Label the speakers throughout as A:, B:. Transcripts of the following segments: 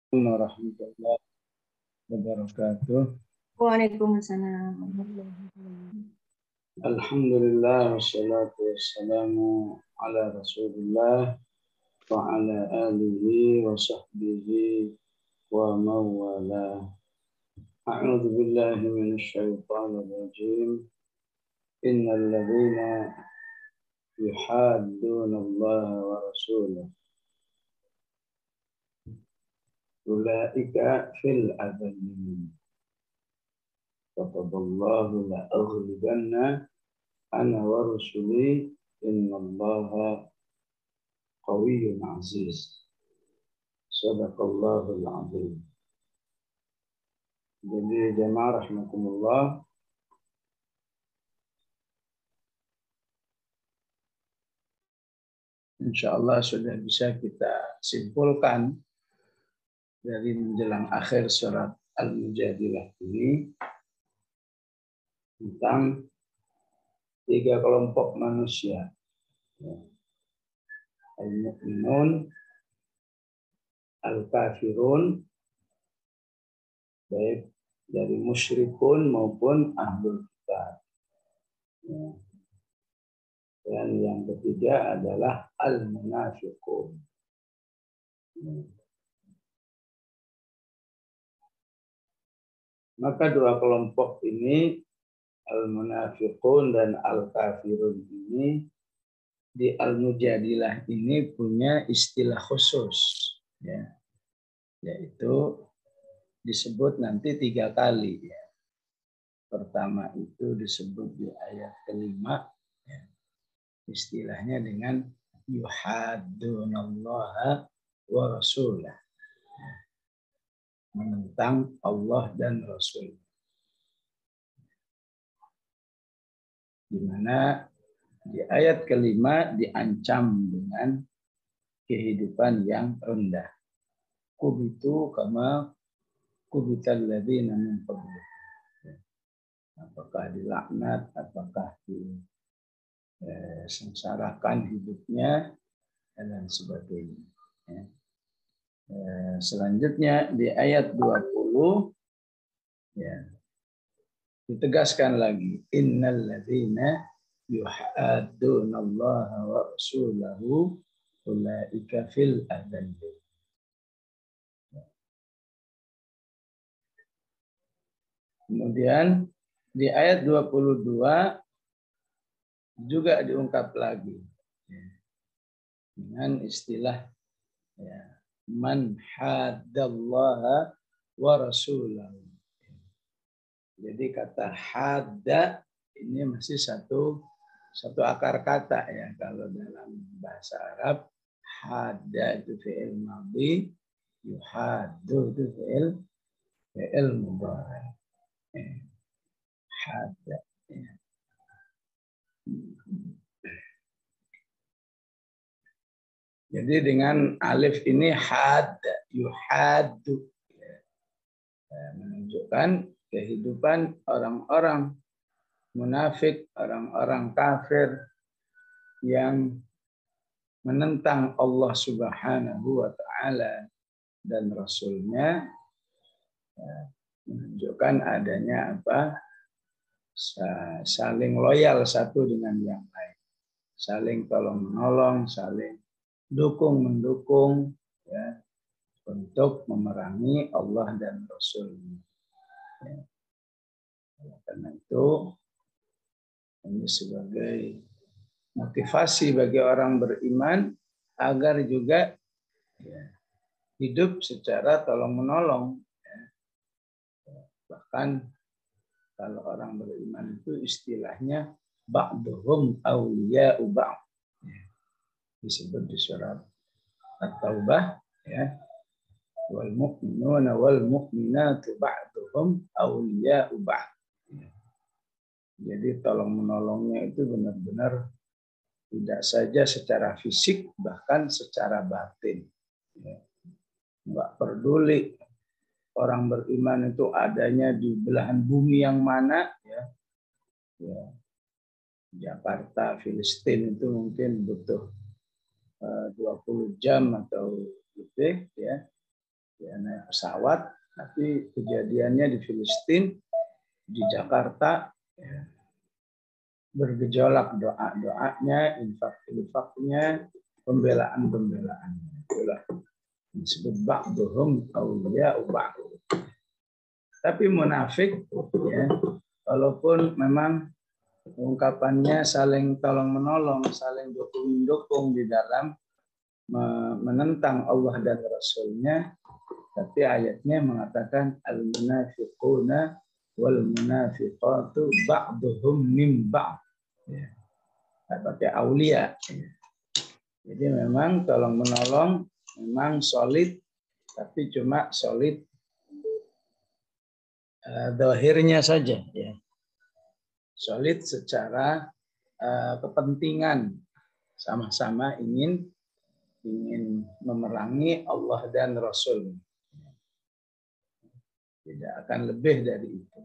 A: Warahmatullahi wabarakatuh.
B: Waalaikumsalam.
A: Alhamdulillah wassalatu wassalamu ala Rasulillah wa ala alihi wa sahbihi wa mawala. A'udzu billahi minasy syaithanir rajim. Innal ladzina yuhadduna Allah wa rasulahu ulaika fil adzallin. Kataballahu la aghlibanna ana wa rusuli innallaha qawiyyun aziz. Sadaqallahul azim. Jadi jemaah rahimakumullah, insyaallah sudah bisa kita simpulkan dari menjelang akhir surat Al-Mujadilah ini tentang tiga kelompok manusia. Al-mu'minun, al-kafirun, baik dari musyrikun maupun ahlul kitab. Dan yang ketiga adalah al-munafiqun. Maka dua kelompok ini, al-munafiqun dan al-kafirun ini, di Al-Mujadilah ini punya istilah khusus, ya, yaitu disebut nanti 3 kali. Ya. Pertama itu disebut di ayat kelima, ya, istilahnya dengan yuhaddunallaha wa rasulah, ya, menentang Allah dan Rasul. Di mana di ayat kelima diancam dengan kehidupan yang rendah. Kubitu kama kubital ladzina min qablikum. Apakah dilaknat, apakah disengsarakan hidupnya, dan sebagainya. Selanjutnya di ayat 20, ya, ditegaskan lagi, innal ladzina yuhaddunallaha wa rasulahu ulaika fil adzallin. Kemudian di ayat 22 juga diungkap lagi, ya, dengan istilah, ya, man haddallaha wa rasulahu. Jadi kata hadda ini masih satu akar kata, ya. Kalau dalam bahasa Arab hadda itu fi'il madhi, yuhaddu itu fi'il mudhari. Hadda. Ya. Jadi dengan alif ini had, yuhaddu, ya, menunjukkan kehidupan orang-orang munafik, orang-orang kafir yang menentang Allah Subhanahu wa Ta'ala dan Rasulnya, ya, menunjukkan adanya apa? Saling loyal satu dengan yang lain, saling tolong menolong, saling dukung-mendukung, ya, untuk memerangi Allah dan Rasulnya. Ya. Karena itu ini sebagai motivasi bagi orang beriman agar juga, ya, hidup secara tolong-menolong. Ya. Bahkan kalau orang beriman itu istilahnya ba'duhum awliya'u ba'd. Ya. Disebut di surat At-Taubah, ya, wal mu'minuna wal mu'minatu ba'duhum awliya'u ba'd. Ya. Jadi tolong menolongnya itu benar-benar tidak saja secara fisik, bahkan secara batin. Ya. Nggak peduli orang beriman itu adanya di belahan bumi yang mana, ya. Ya. Jakarta, Filistin itu mungkin butuh 20 jam atau lebih, ya. ya, naik pesawat, tapi kejadiannya di Filistin, di Jakarta, ya, bergejolak doa-doanya, infak-infaknya, pembelaan-pembelaan. Itulah disebut ba'duhum awliya'u ba'd. Tapi munafik, ya, walaupun memang ungkapannya saling tolong-menolong, saling dukung-dukung di dalam menentang Allah dan Rasulnya, tapi ayatnya mengatakan al-munafiquna wal munafiqatu ba'duhum min ba'd. Ya, pakai aulia. Ya. Jadi memang tolong-menolong, memang solid, tapi cuma solid dohirnya saja, ya. Solid secara kepentingan, sama-sama ingin memerangi Allah dan Rasul. Tidak akan lebih dari itu.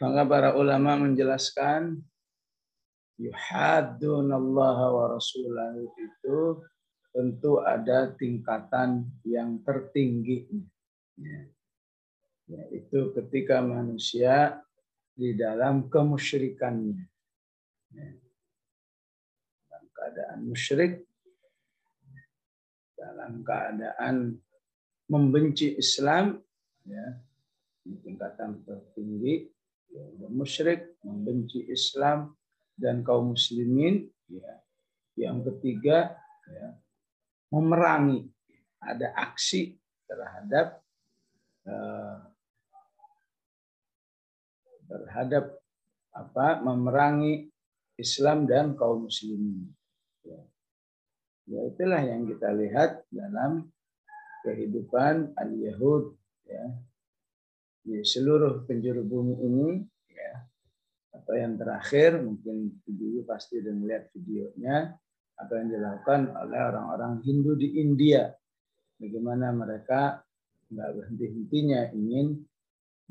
A: Maka para ulama menjelaskan yuhaddunallaha wa rasulahu itu tentu ada tingkatan yang tertinggi. Yaitu ketika manusia di dalam kemusyrikannya. Dalam keadaan musyrik, dalam keadaan membenci Islam, ya, di tingkatan tertinggi, ya, musyrik, membenci Islam dan kaum muslimin, ya. Yang ketiga, ya, memerangi, ada aksi terhadap memerangi Islam dan kaum muslimin. Ya. Ya, itulah yang kita lihat dalam kehidupan al-Yahud, ya, di seluruh penjuru bumi ini, ya. Atau yang terakhir, mungkin dulu pasti sudah melihat videonya, apa yang dilakukan oleh orang-orang Hindu di India. Bagaimana mereka nggak berhenti-hentinya ingin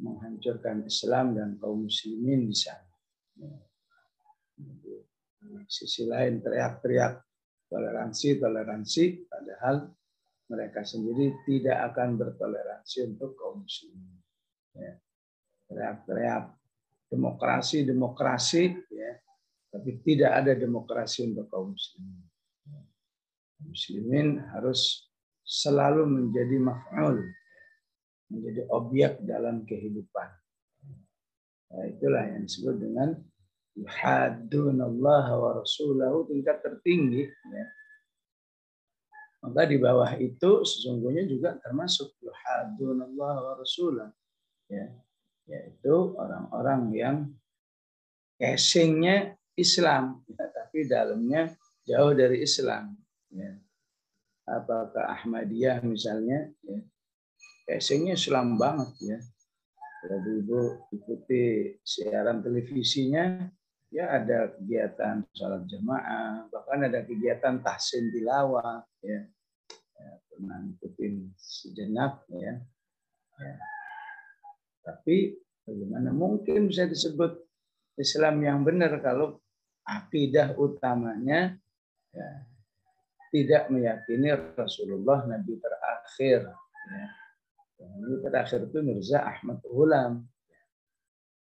A: menghancurkan Islam dan kaum muslimin di sana. Ya. Sisi lain teriak-teriak toleransi, padahal mereka sendiri tidak akan bertoleransi untuk kaum muslimin. Ya. Teriak-teriak demokrasi, ya, tapi tidak ada demokrasi untuk kaum muslimin. Muslimin harus selalu menjadi maf'ul, menjadi objek dalam kehidupan. Nah, itulah yang disebut dengan yuhaddunallaha wa rasulahu, tingkat tertinggi. Ya. Maka di bawah itu sesungguhnya juga termasuk yuhaddunallaha wa rasulahu. Ya. Yaitu orang-orang yang casingnya Islam, ya, tapi dalamnya jauh dari Islam. Ya. Apakah Ahmadiyah misalnya, ya, casingnya Islam banget, ya. Kalau Ibu ikuti siaran televisinya, ya ada kegiatan sholat jamaah, bahkan ada kegiatan tahsin tilawah, ya. Ya, pernah ikutin sejenak, ya. Ya. Tapi bagaimana mungkin bisa disebut Islam yang benar kalau akidah utamanya, ya, tidak meyakini Rasulullah Nabi terakhir. Ya. Nabi terakhir itu Mirza Ahmad Ghulam.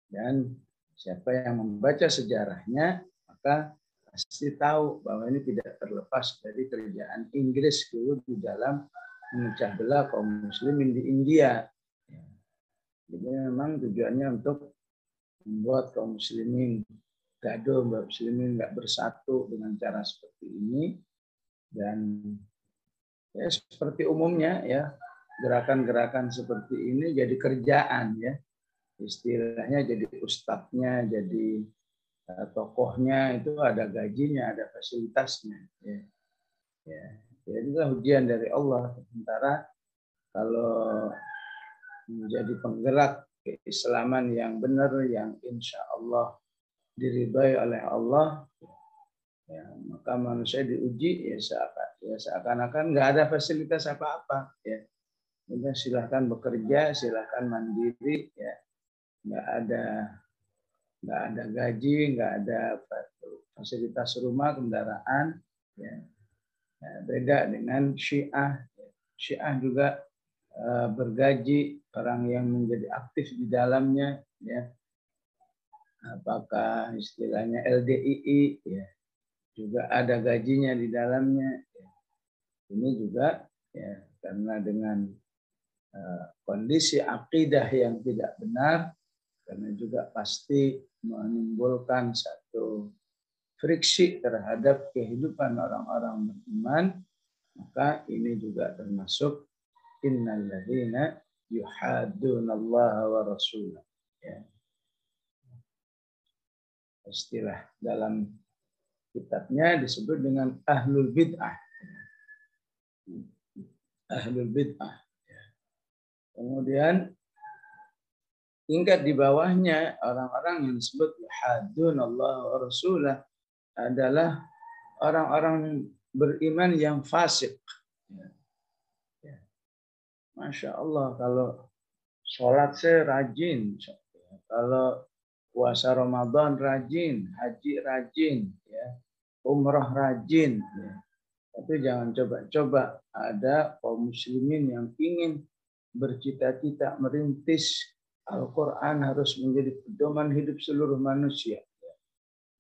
A: Dan siapa yang membaca sejarahnya, maka pasti tahu bahwa ini tidak terlepas dari kerjaan Inggris dulu di dalam memecah belah kaum muslimin di India. Jadi memang tujuannya untuk membuat kaum muslimin gaduh, kaum muslimin nggak bersatu dengan cara seperti ini. Dan ya seperti umumnya, ya, gerakan-gerakan seperti ini jadi kerjaan, ya, istilahnya jadi ustadznya, jadi tokohnya, itu ada gajinya, ada fasilitasnya, ya. Ya, jadi itu ujian dari Allah. Sementara kalau menjadi penggerak keislaman yang benar, yang insya Allah diridhai oleh Allah, ya, maka manusia diuji, ya seakan-akan nggak ada fasilitas apa-apa, ya. Udah silahkan bekerja, silahkan mandiri, ya. Nggak ada gaji, nggak ada fasilitas rumah, kendaraan, ya. Beda dengan Syiah. Syiah juga bergaji orang yang menjadi aktif di dalamnya, ya. Apakah istilahnya LDII, ya, juga ada gajinya di dalamnya. Ya. Ini juga ya karena dengan kondisi akidah yang tidak benar, karena juga pasti menimbulkan satu friksi terhadap kehidupan orang-orang beriman, maka ini juga termasuk innalladzina yuhaddunallaha wa rasulah. Ya. Istilah dalam kitabnya disebut dengan ahlul bid'ah. Ahlul bid'ah. Kemudian tingkat di bawahnya orang-orang yang disebut yuhaddunallaha wa rasulah adalah orang-orang beriman yang fasik. Masya Allah, kalau sholat saya rajin, kalau puasa Ramadan rajin, haji rajin, ya, umrah rajin. Ya. Tapi jangan coba-coba ada kaum muslimin yang ingin bercita-cita merintis Al-Quran harus menjadi pedoman hidup seluruh manusia. Ya.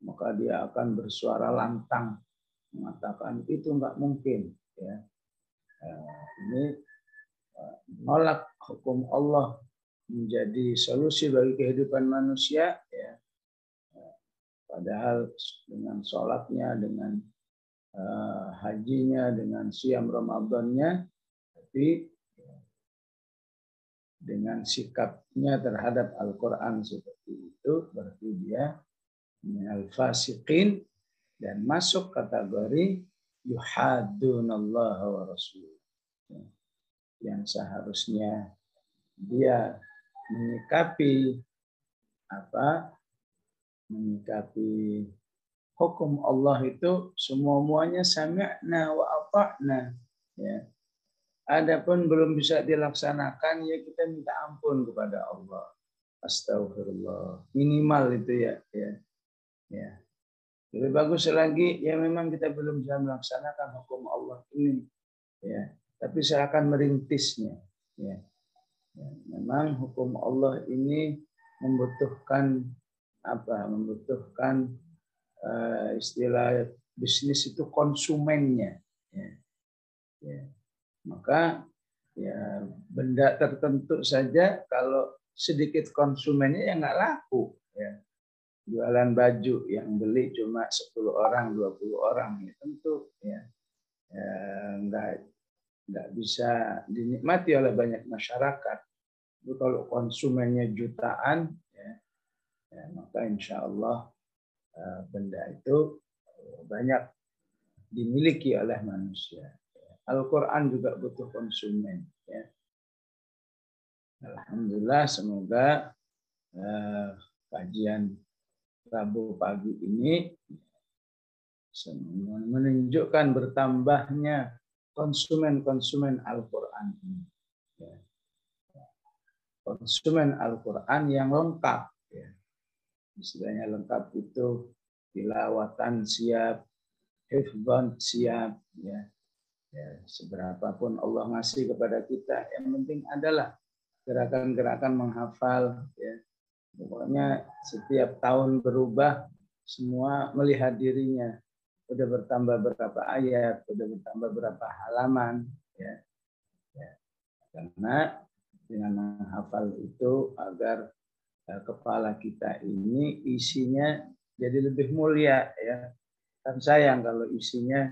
A: Maka dia akan bersuara lantang mengatakan itu nggak mungkin. Ya. Ini menolak hukum Allah menjadi solusi bagi kehidupan manusia, ya. Padahal dengan sholatnya, dengan hajinya, dengan siam Ramadannya, tapi dengan sikapnya terhadap Al-Quran seperti itu, berarti dia minal fasiqin dan masuk kategori yuhaddunallaha wa rasul. Yang seharusnya dia menyikapi hukum Allah itu semua-muanya sami'na wa ata'na, ya. Adapun belum bisa dilaksanakan, ya kita minta ampun kepada Allah. Astagfirullah. Minimal itu ya. Ya. Lebih bagus lagi ya memang kita belum bisa melaksanakan hukum Allah ini, ya. Tapi saya akan merintisnya. Ya. Ya. Memang hukum Allah ini membutuhkan membutuhkan istilah bisnis itu konsumennya. Ya. Ya. Maka ya benda tertentu saja kalau sedikit konsumennya ya nggak laku. Ya. Jualan baju yang beli cuma 10 orang, 20 orang, ya tentu ya, nggak bisa dinikmati oleh banyak masyarakat. Itu kalau konsumennya jutaan, ya, maka insya Allah benda itu banyak dimiliki oleh manusia. Al-Quran juga butuh konsumen. Ya. Alhamdulillah, semoga kajian Rabu pagi ini menunjukkan bertambahnya konsumen Al-Quran ini. Ya. Konsumen Al-Quran yang lengkap. Ya. Istilahnya lengkap itu tilawatan siap, hifdzan siap. Ya. Ya, seberapapun Allah ngasih kepada kita, yang penting adalah gerakan-gerakan menghafal. Ya. Pokoknya setiap tahun berubah, semua melihat dirinya. Udah bertambah berapa ayat, udah bertambah berapa halaman. Ya. Ya. Karena dengan menghafal itu agar kepala kita ini isinya jadi lebih mulia. Ya. Kan sayang kalau isinya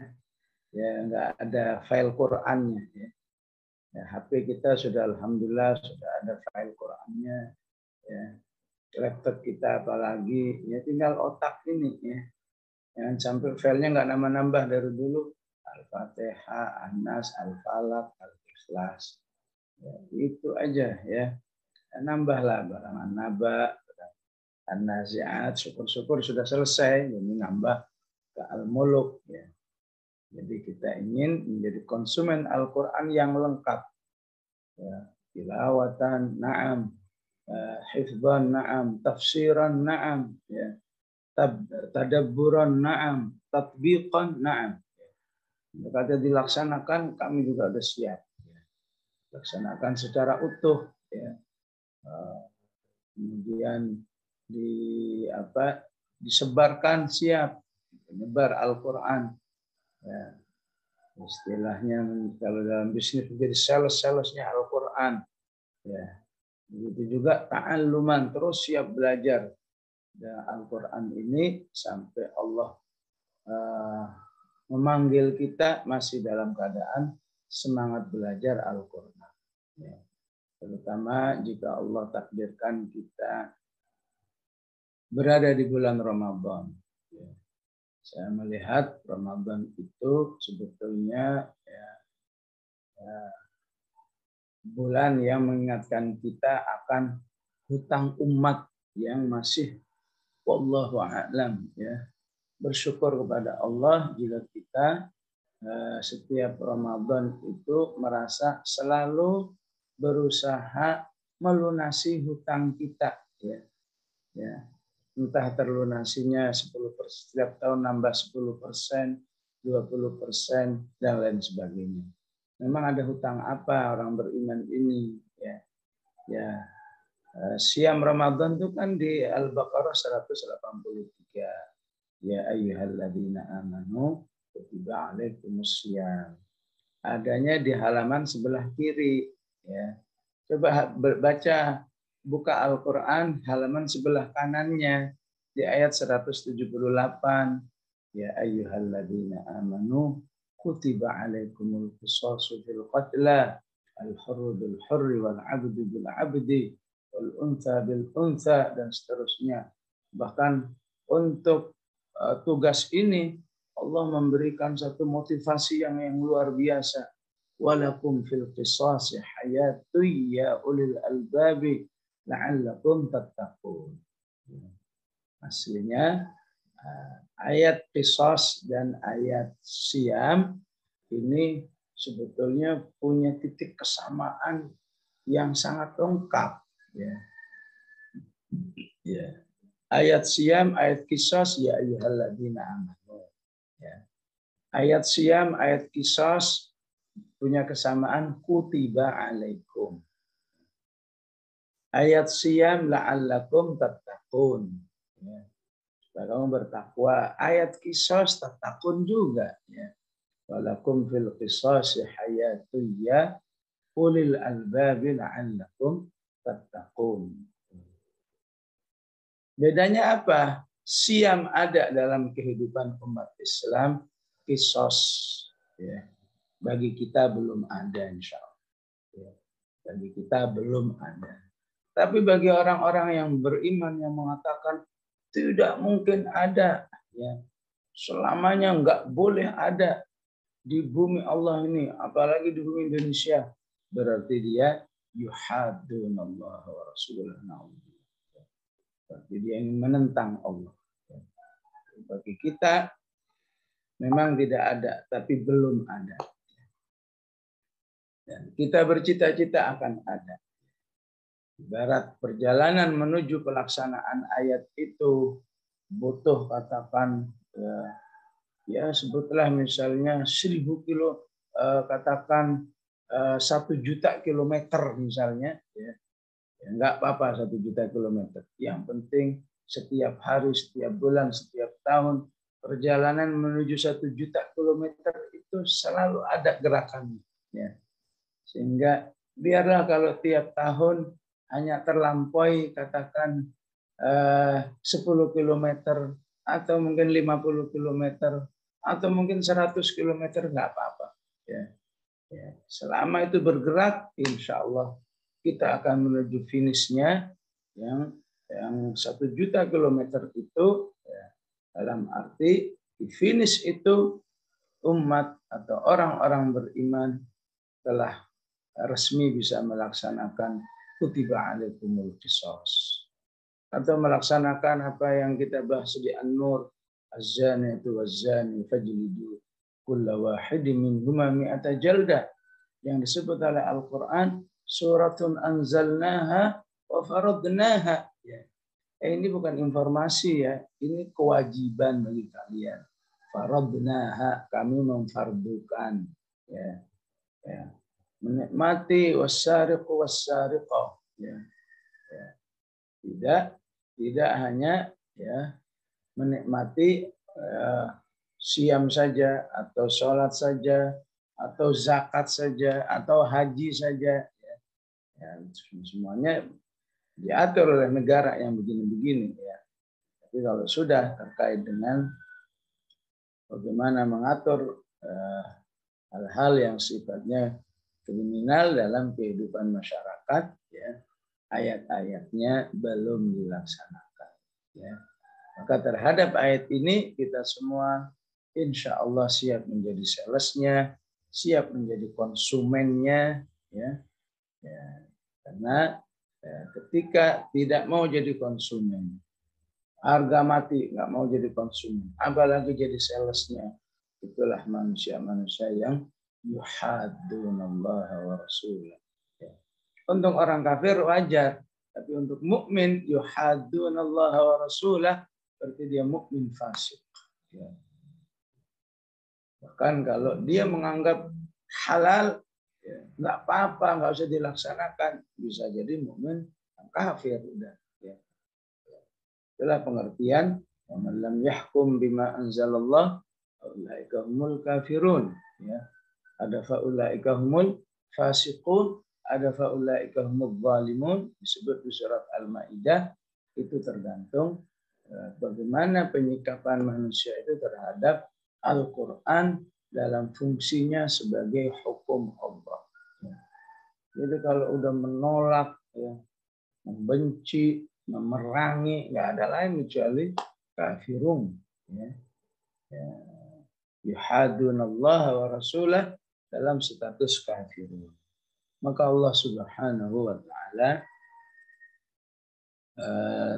A: ya nggak ada file Qur'annya. Ya. Ya, HP kita sudah alhamdulillah sudah ada file Qur'annya. Ya. Laptop kita apalagi, ya tinggal otak ini, ya. Jangan sampai filenya nggak nambah-nambah dari dulu. Al-Fatihah, An-Nas, Al-Falaq, Al-Ikhlas. Ya, itu aja ya. Nambahlah barang An-Naba, An-Nazi'at, syukur-syukur sudah selesai, ini nambah ke Al-Muluk, ya. Jadi kita ingin menjadi konsumen Al-Quran yang lengkap. Ya, tilawatan, na'am, hifdzan, na'am, tafsiran, na'am, ya. Tadabburan, na'am, tatbiqan, na'am. Kata dilaksanakan, kami juga sudah siap. Laksanakan secara utuh. Ya. Kemudian disebarkan, siap menyebar Al-Quran. Ya. Istilahnya kalau dalam bisnis menjadi salesnya Al-Quran. Ya. Begitu juga ta'alluman, terus siap belajar Al-Quran ini sampai Allah memanggil kita masih dalam keadaan semangat belajar Al-Quran. Ya. Terutama jika Allah takdirkan kita berada di bulan Ramadan. Ya. Saya melihat Ramadan itu sebetulnya bulan yang mengingatkan kita akan hutang umat yang masih wallahu a'lam, ya. Bersyukur kepada Allah jika kita setiap Ramadan itu merasa selalu berusaha melunasi hutang kita, ya. Entah terlunasinya 10%, setiap tahun nambah 10%, 20%, dan lain sebagainya. Memang ada hutang apa orang beriman ini, ya. Siam Ramadan itu kan di Al-Baqarah 183. Ya ayyuhalladzina amanu kutiba alaikumussyam. Adanya di halaman sebelah kiri, ya. Coba baca, buka Al-Quran halaman sebelah kanannya di ayat 178. Ya ayyuhalladzina amanu kutiba alaikumul qisasu fil qatla al-hurru bil hurri wal 'abdu bil 'abdi wal untha bil untha, dan seterusnya. Bahkan untuk tugas ini Allah memberikan satu motivasi yang luar biasa. Walakum fil qisasi hayatun ya ulil albabi la'allakum tattaqun. Aslinya ayat qisas dan ayat siam ini sebetulnya punya titik kesamaan yang sangat lengkap. Ya. Ayat siam, ayat qisas, ya ayyuhalladzina amanu. Ya. Ayat siam, ayat qisas punya kesamaan kutiba alaikum. Ayat siam la'allakum tattaqun. Ya. Supaya kamu bertakwa. Ayat qisas tattaqun juga. Ya. Walakum fil qisasi hayatun ya ulil albabi la'allakum tattaqun. Bedanya apa? Siam ada dalam kehidupan umat Islam, qisas, ya. Bagi kita belum ada, insya Allah. Ya. Bagi kita belum ada. Tapi bagi orang-orang yang beriman yang mengatakan tidak mungkin ada, ya, selamanya nggak boleh ada di bumi Allah ini, apalagi di bumi Indonesia, berarti dia yuhaddunallah wa rasulahu. Berarti dia ingin menentang Allah. Bagi kita memang tidak ada, tapi belum ada. Dan kita bercita-cita akan ada. Ibarat perjalanan menuju pelaksanaan ayat itu butuh katakan ya sebutlah misalnya 1000 kilo, katakan 1 juta kilometer misalnya, ya. Enggak apa-apa 1 juta kilometer. Yang penting setiap hari, setiap bulan, setiap tahun perjalanan menuju 1 juta kilometer itu selalu ada gerakannya, ya. Sehingga biarlah kalau tiap tahun hanya terlampaui katakan 10 kilometer atau mungkin 50 kilometer atau mungkin 100 kilometer, nggak apa-apa. Ya. Ya. Selama itu bergerak, insya Allah kita akan menuju finishnya yang 1 juta kilometer itu, ya, dalam arti di finish itu umat atau orang-orang beriman telah resmi bisa melaksanakan kutiba alaikumul qisas, atau melaksanakan apa yang kita bahas di An-Nur, az-zaniyatu waz-zani fajlidu kulla wahidin minhuma mi'ata jaldah, yang disebut oleh Al-Quran suratun anzalnaha wa faradnaha. Ya. Ini bukan informasi, ya, ini kewajiban bagi kalian. faradnaha, kami memfardukan, ya, ya. Menikmati wasyariqu wasyariqah, ya, ya. Tidak hanya ya menikmati siam saja atau sholat saja atau zakat saja atau haji saja, ya. Ya, semuanya diatur oleh negara yang begini-begini, ya. Tapi kalau sudah terkait dengan bagaimana mengatur hal-hal yang sifatnya kriminal dalam kehidupan masyarakat, ya, ayat-ayatnya belum dilaksanakan, ya. Maka terhadap ayat ini kita semua insya Allah siap menjadi salesnya, siap menjadi konsumennya, ya. Ya. Karena ketika tidak mau jadi konsumen, harga mati nggak mau jadi konsumen, apalagi jadi salesnya, itulah manusia-manusia yang yuhaddunallaha wa rasulah. Ya. Untuk orang kafir wajar, tapi untuk mukmin yuhaddunallaha wa rasulah berarti dia mukmin fasik. Ya. Bahkan kalau dia menganggap halal, ya, nggak apa-apa, nggak usah dilaksanakan, bisa jadi mukmin kafir udah. Ya. Itulah pengertian man lam yahkum bima anzalallah faulaika humul kafirun, ya. Ada faulaika humul fasiqun, ada faulaika humul zalimun, disebut di surat Al-Maidah. Itu tergantung bagaimana penyikapan manusia itu terhadap Al-Quran dalam fungsinya sebagai hukum Allah. Jadi kalau udah menolak, ya, membenci, memerangi, nggak ada lain kecuali kafirun, ya. Ya. Yuhadunallaha wa rasulah dalam status kafirun. Maka Allah Subhanahu wa Ta'ala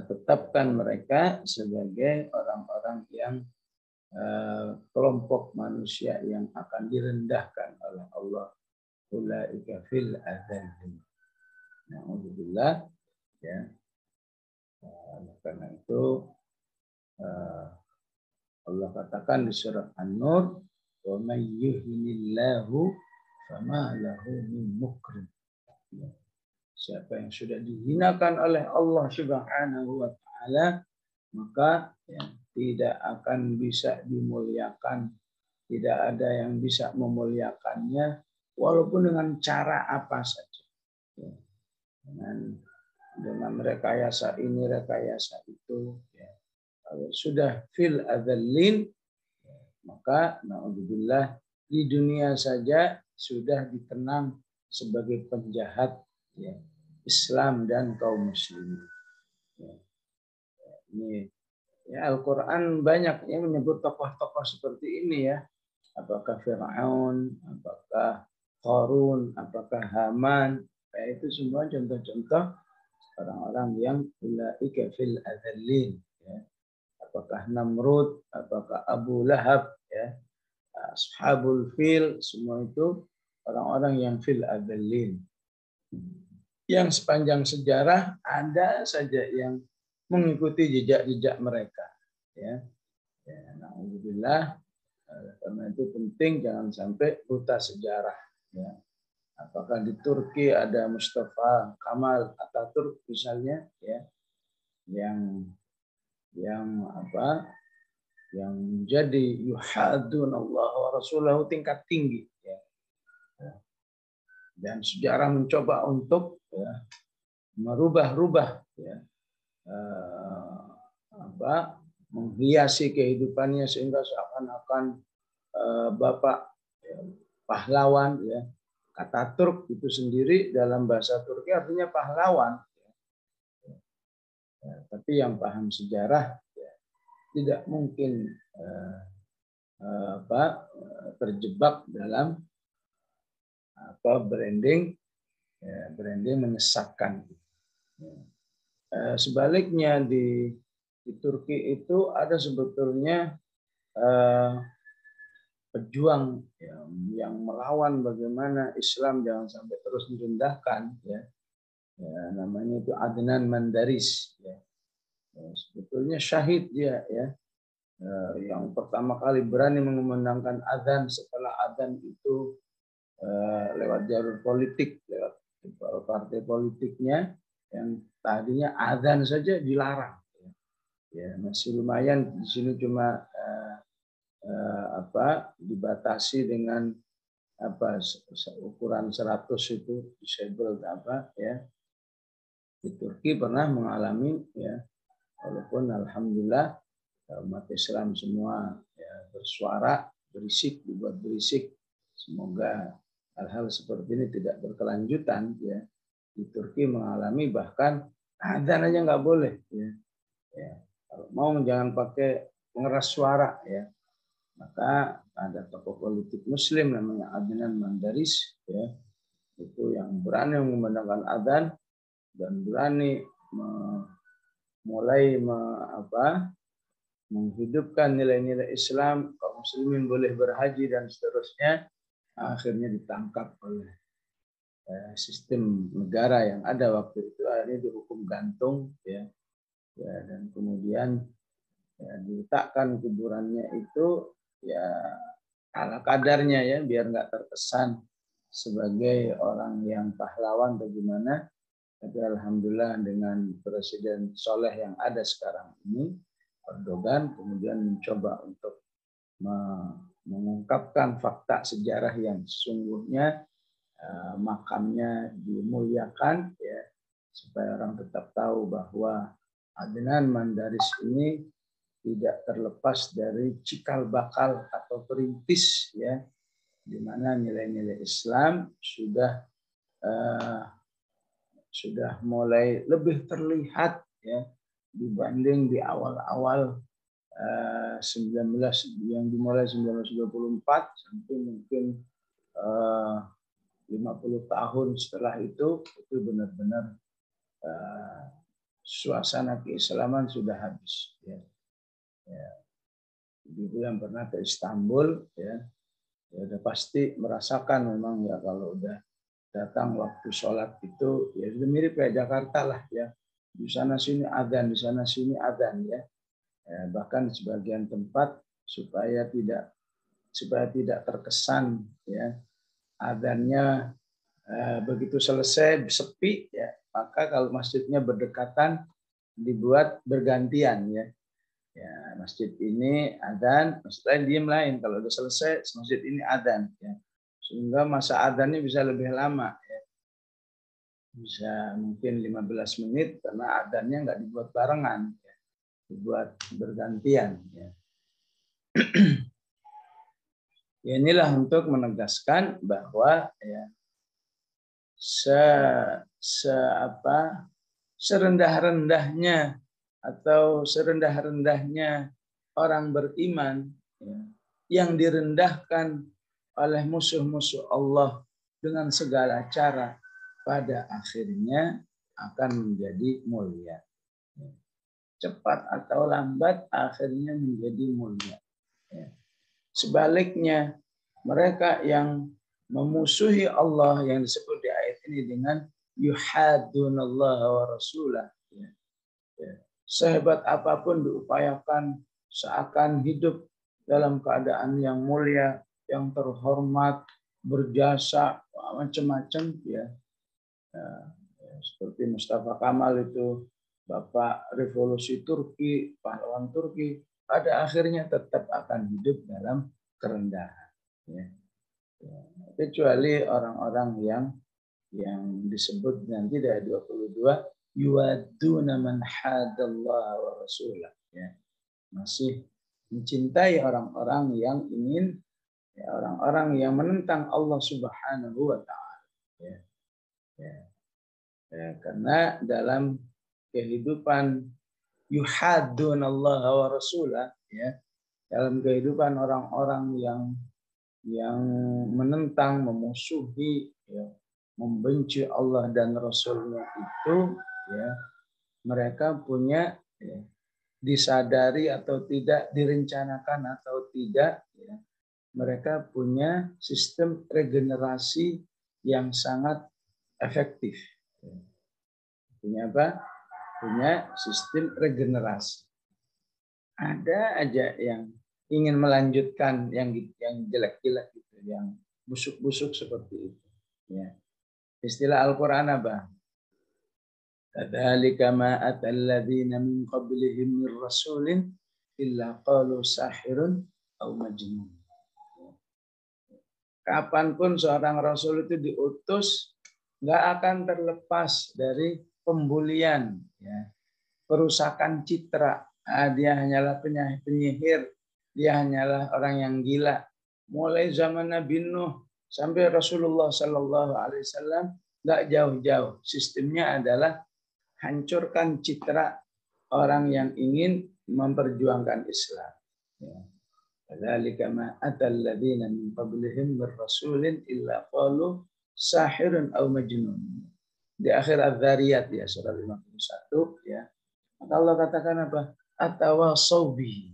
A: tetapkan mereka sebagai orang-orang yang kelompok manusia yang akan direndahkan oleh Allah. Ulaika fil adzallin. Alhamdulillah, ya. Karena itu Allah katakan di surat An-Nur, wa may yuhinillahu fama lahu min mukrim. Siapa yang sudah dihinakan oleh Allah Subhanahu wa Ta'ala, maka ya, tidak akan bisa dimuliakan. Tidak ada yang bisa memuliakannya walaupun dengan cara apa saja. Ya. Dengan rekayasa ini, rekayasa itu. Ya. Kalau sudah fil adzallin, ya, maka na'udzubillah di dunia saja sudah dikenang sebagai penjahat, ya, Islam dan kaum muslimin. Ya. Ini ya, Al-Quran banyak yang menyebut tokoh-tokoh seperti ini, ya. Apakah Fir'aun, apakah Qarun, apakah Haman. Ya, itu semua contoh-contoh orang-orang yang ulaika fil adzallin, ya. Apakah Namrud, apakah Abu Lahab, ya. Ashabul fil, semua itu orang-orang yang fil adzallin. Yang sepanjang sejarah ada saja yang mengikuti jejak-jejak mereka, ya. Ya, alhamdulillah. Karena itu penting jangan sampai buta sejarah, ya. Apakah di Turki ada Mustafa Kemal Atatürk misalnya, ya, yang jadi yuhadun Allah wa rasulahu tingkat tinggi, ya. Dan sejarah mencoba untuk, ya, merubah-rubah, ya, menghiasi kehidupannya sehingga seakan-akan bapak, ya, pahlawan, ya. Kata Turk itu sendiri dalam bahasa Turki artinya pahlawan. Ya, tapi yang paham sejarah, ya, tidak mungkin terjebak dalam branding, ya, branding menyesatkan. Ya. Sebaliknya di Turki itu ada sebetulnya pejuang, ya, yang melawan bagaimana Islam jangan sampai terus direndahkan, ya. Ya, namanya itu Adnan Menderes, ya. Ya, sebetulnya syahid dia, ya. yang pertama kali berani mengumandangkan azan setelah azan itu lewat jalur politik, lewat partai politiknya yang tadinya azan saja dilarang. Ya, masih lumayan di sini cuma dibatasi dengan ukuran 100 itu disabled ya. Di Turki pernah mengalami ya, walaupun alhamdulillah umat Islam semua ya, bersuara, berisik, dibuat berisik. Semoga hal-hal seperti ini tidak berkelanjutan ya. Di Turki mengalami bahkan adzan aja nggak boleh ya. Ya. Kalau mau jangan pakai pengeras suara ya. Maka ada tokoh politik Muslim namanya Adnan Mandaris ya. Itu yang berani mengumandangkan adzan dan berani mulai menghidupkan nilai-nilai Islam, kaum muslimin boleh berhaji dan seterusnya. Akhirnya ditangkap oleh sistem negara yang ada waktu itu, akhirnya dihukum gantung ya. Dan kemudian ya, diletakkan kuburannya itu ya ala kadarnya ya, biar nggak terkesan sebagai orang yang pahlawan bagaimana. Tapi alhamdulillah dengan Presiden Soleh yang ada sekarang ini, Erdogan kemudian mencoba untuk mengungkapkan fakta sejarah yang sesungguhnya, makamnya dimuliakan ya, supaya orang tetap tahu bahwa Adnan Mandaris ini tidak terlepas dari cikal bakal atau perintis ya, di mana nilai-nilai Islam sudah mulai lebih terlihat ya dibanding di awal-awal 19 yang dimulai 1924 sampai mungkin 50 tahun setelah itu benar-benar suasana keislaman sudah habis ya. Ibu yang pernah ke Istanbul ya udah pasti merasakan memang ya, kalau udah datang waktu sholat itu ya sudah mirip kayak Jakarta lah ya, di sana sini adzan, di sana sini adzan ya. Bahkan di sebagian tempat supaya tidak terkesan ya adzannya begitu selesai sepi ya, maka kalau masjidnya berdekatan dibuat bergantian ya. Ya, masjid ini adzan, masjid lain diem lain. Kalau udah selesai, masjid ini adzan. Ya. Sehingga masa adzannya bisa lebih lama. Ya. Bisa mungkin 15 menit karena adzannya nggak dibuat barengan. Ya. Dibuat bergantian. Ya. Ya, inilah untuk menegaskan bahwa ya, serendah-rendahnya atau serendah-rendahnya orang beriman ya, yang direndahkan oleh musuh-musuh Allah dengan segala cara, pada akhirnya akan menjadi mulia. Cepat atau lambat akhirnya menjadi mulia. Sebaliknya, mereka yang memusuhi Allah yang disebut di ayat ini dengan yuhaddunallaha wa rasulah. Sehebat apapun diupayakan seakan hidup dalam keadaan yang mulia, yang terhormat, berjasa, macam-macam ya. Seperti Mustafa Kamal itu, Bapak Revolusi Turki, pahlawan Turki, pada akhirnya tetap akan hidup dalam kerendahan. Ya. Kecuali orang-orang yang disebut nanti dari 22, yuwadduna man hadallaha wa rasulah, ya. Masih mencintai orang-orang yang ingin ya, orang-orang yang menentang Allah Subhanahu wa taala ya. Karena dalam kehidupan yuhaddunallaha wa rasulah ya, dalam kehidupan orang-orang yang menentang, memusuhi ya, membenci Allah dan Rasulnya itu ya, mereka punya ya, disadari atau tidak, direncanakan atau tidak ya, mereka punya sistem regenerasi yang sangat efektif. Punya apa? Punya sistem regenerasi. Ada aja yang ingin melanjutkan yang jelek-jelek gitu, yang busuk-busuk seperti itu. Ya. Istilah Al-Quran apa? Kadzalika ma atal ladzina min qablihim min rasulin illa qalu sahirun aw majnun. Kapanpun seorang rasul itu diutus, nggak akan terlepas dari pembulian, ya, perusakan citra. Dia hanyalah penyihir, dia hanyalah orang yang gila. Mulai zaman Nabi Nuh sampai Rasulullah Sallallahu Alaihi Wasallam, nggak jauh-jauh. Sistemnya adalah hancurkan citra orang yang ingin memperjuangkan Islam. Ya. Kadzalika ma atal ladzina min qablihim min rasulin illa qalu sahirun aw majnun. Di akhir Az-Dzariyat ya surah 51 ya. Maka Allah katakan apa? Atawasau bihi.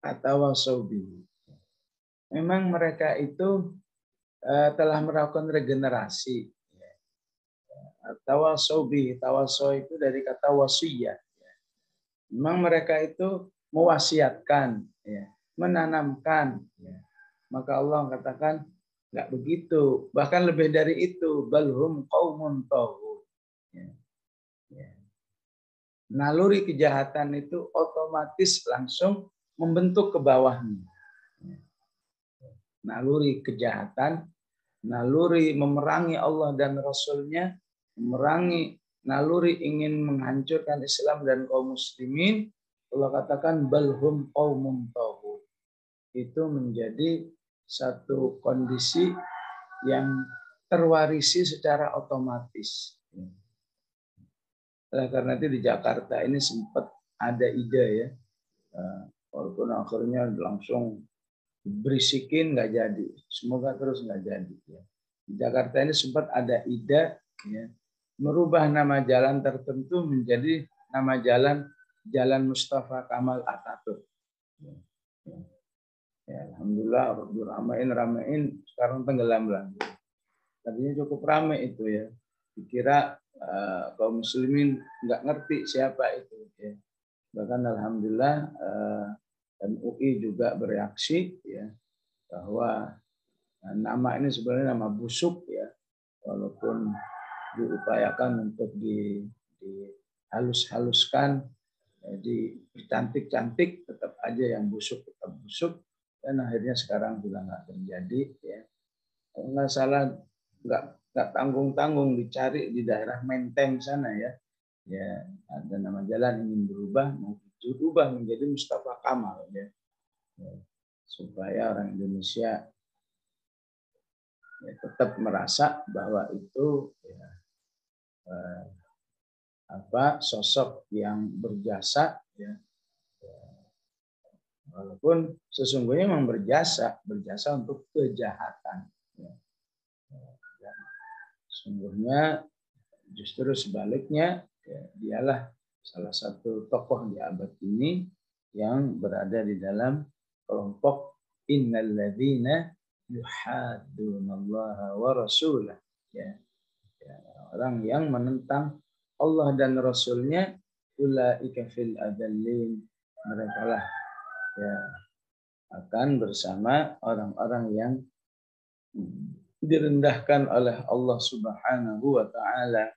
A: Atawasau bihi. Memang mereka itu telah melakukan regenerasi. Tawasau bihi. Tawasau itu dari kata wasiyah. Memang mereka itu mewasiatkan, ya, menanamkan. Ya. Maka Allah katakan nggak begitu, bahkan lebih dari itu. Balhum qaumun taghut. Ya. Ya. Naluri kejahatan itu otomatis langsung membentuk ke bawahnya. Ya. Naluri kejahatan, naluri memerangi Allah dan Rasul-Nya, memerangi naluri ingin menghancurkan Islam dan kaum muslimin, Allah katakan balhum qaumun taghut. Itu menjadi satu kondisi yang terwarisi secara otomatis. Oleh karena itu di Jakarta ini sempat ada ide ya, walaupun akhirnya langsung berisikin nggak jadi. Semoga terus nggak jadi. Ya. Di Jakarta ini sempat ada ide ya, merubah nama jalan tertentu menjadi nama Jalan Mustafa Kamal Atatürk. Ya, alhamdulillah ramein sekarang tenggelam lagi. Tadinya cukup ramai itu ya. Dikira kaum muslimin nggak ngerti siapa itu. Ya. Bahkan alhamdulillah MUI juga bereaksi ya bahwa nama ini sebenarnya nama busuk ya, walaupun diupayakan untuk dihalus-haluskan, dicantik-cantik, tetap aja yang busuk tetap busuk, dan akhirnya sekarang juga nggak terjadi ya. Kalau nggak salah nggak tanggung-tanggung dicari di daerah Menteng sana ya, ya ada nama jalan ingin berubah menjadi Mustafa Kamal ya, supaya orang Indonesia ya, tetap merasa bahwa itu ya, sosok yang berjasa ya, walaupun sesungguhnya memang berjasa untuk kejahatan ya. Sesungguhnya justru sebaliknya ya, dialah salah satu tokoh di abad ini yang berada di dalam kelompok innalladzina yuhaddunallaha wa rasulah ya. Orang yang menentang Allah dan Rasulnya, ulaika fil adallin, mereka lah ya akan bersama orang-orang yang direndahkan oleh Allah Subhanahu wa taala.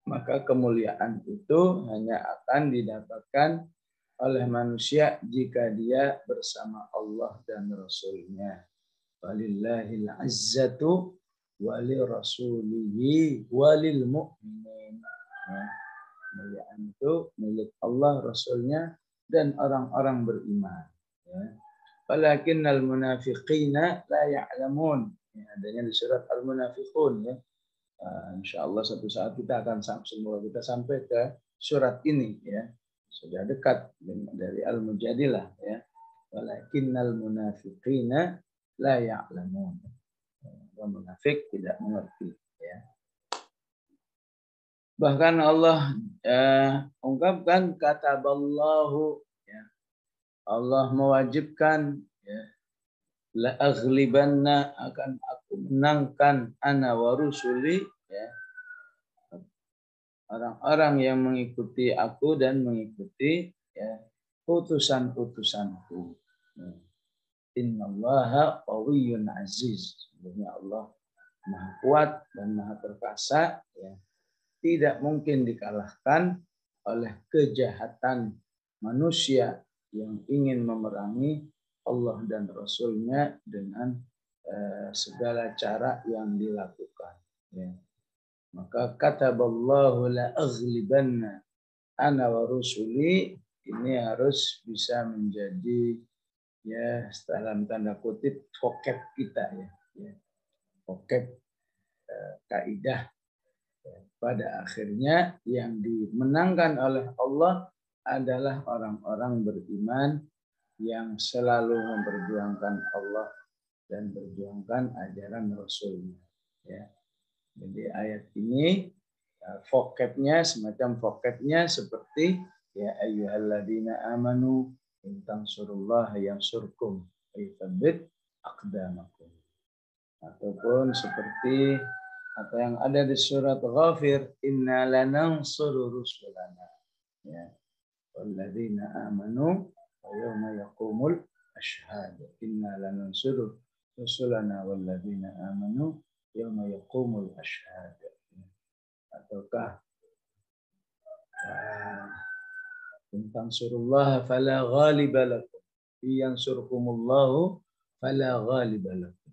A: Maka kemuliaan itu hanya akan didapatkan oleh manusia jika dia bersama Allah dan Rasulnya. Walillahil izzatu walil rasulihi walil mu'minin. Ya. Kemuliaan itu milik Allah, Rasulnya, dan orang-orang beriman. Ya. Walakinnal munafiqina la ya'lamun. Ya, adanya di surat Al-Munafiqun ya. Insyaallah suatu saat kita akan semoga kita sampai ke surat ini ya. Sudah dekat dari Al-Mujadilah ya. Walakinnal munafiqina la ya'lamun. Orang munafik tidak mengerti ya. Bahkan Allah ungkapkan kataballahu ya. Allah mewajibkan ya, la aghlibanna, akan aku menangkan ana wa rusuli ya. Orang-orang yang mengikuti aku dan mengikuti ya utusan-utusanku. Innallaha qawiyyun aziz. Sebenarnya Allah Maha kuat dan Maha perkasa, ya. Tidak mungkin dikalahkan oleh kejahatan manusia yang ingin memerangi Allah dan Rasul-Nya dengan segala cara yang dilakukan. Ya. Maka kataballahu la aghlibanna ana wa rusuli, ini harus bisa menjadi ya dalam tanda kutip vocab kita ya. Vocab kaidah. Pada akhirnya yang dimenangkan oleh Allah adalah orang-orang beriman yang selalu memperjuangkan Allah dan berjuangkan ajaran Rasulnya. Ya. Jadi ayat ini vocabnya semacam vocabnya seperti ya ayyuhalladzina amanu in tansurullaha yansurkum wa yuthabbit aqdamakum. Ataupun seperti atau yang ada di surat Ghafir, inna lanansuru rusulana. Ya. Walladzina amanu wa yawma yaqumul ashhad. Inna lanansuru rusulana walladzina amanu yawma yaqumul ashhad. Ataukah tentang surullah fala ghaliba lakum yansurkumullahu fala ghaliba lakum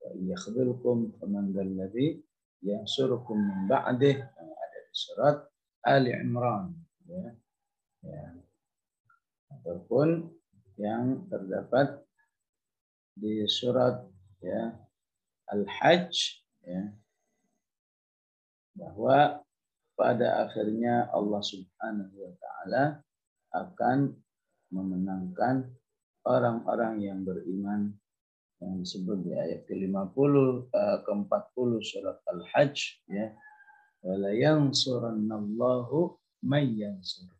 A: wa yakhذلkum faman dzalladzi yansurukum min ba'dih, yang ada di surat Ali Imran, ya. Ya. Ataupun yang terdapat di surat ya Al-Hajj, ya, bahwa pada akhirnya Allah Subhanahu wa taala akan memenangkan orang-orang yang beriman yang disebut di ayat ke-50 ke-40 surat Al-Hajj, ya. Wala yansurannallahu may yansur.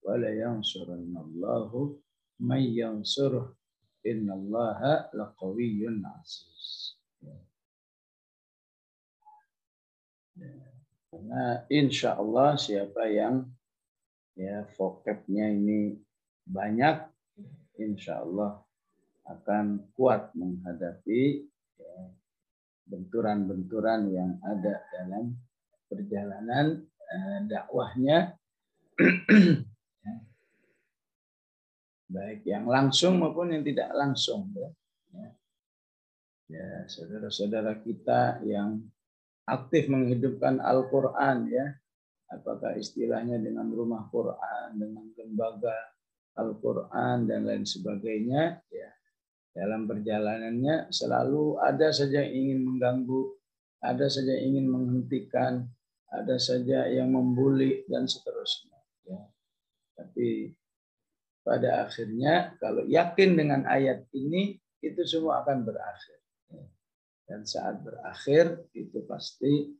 A: Wala yansurannallahu may yansur. Innallaha laqawiyyun aziz. Karena insya Allah siapa yang ya vocabnya ini banyak, insya Allah akan kuat menghadapi ya, benturan-benturan yang ada dalam perjalanan dakwahnya, baik yang langsung maupun yang tidak langsung. Ya, saudara-saudara kita yang aktif menghidupkan Al-Quran, ya, apakah istilahnya dengan rumah Quran, dengan lembaga Al-Quran dan lain sebagainya, ya, dalam perjalanannya selalu ada saja yang ingin mengganggu, ada saja yang ingin menghentikan, ada saja yang membuli dan seterusnya. Ya. Tapi pada akhirnya kalau yakin dengan ayat ini, itu semua akan berakhir. Dan saat berakhir itu pasti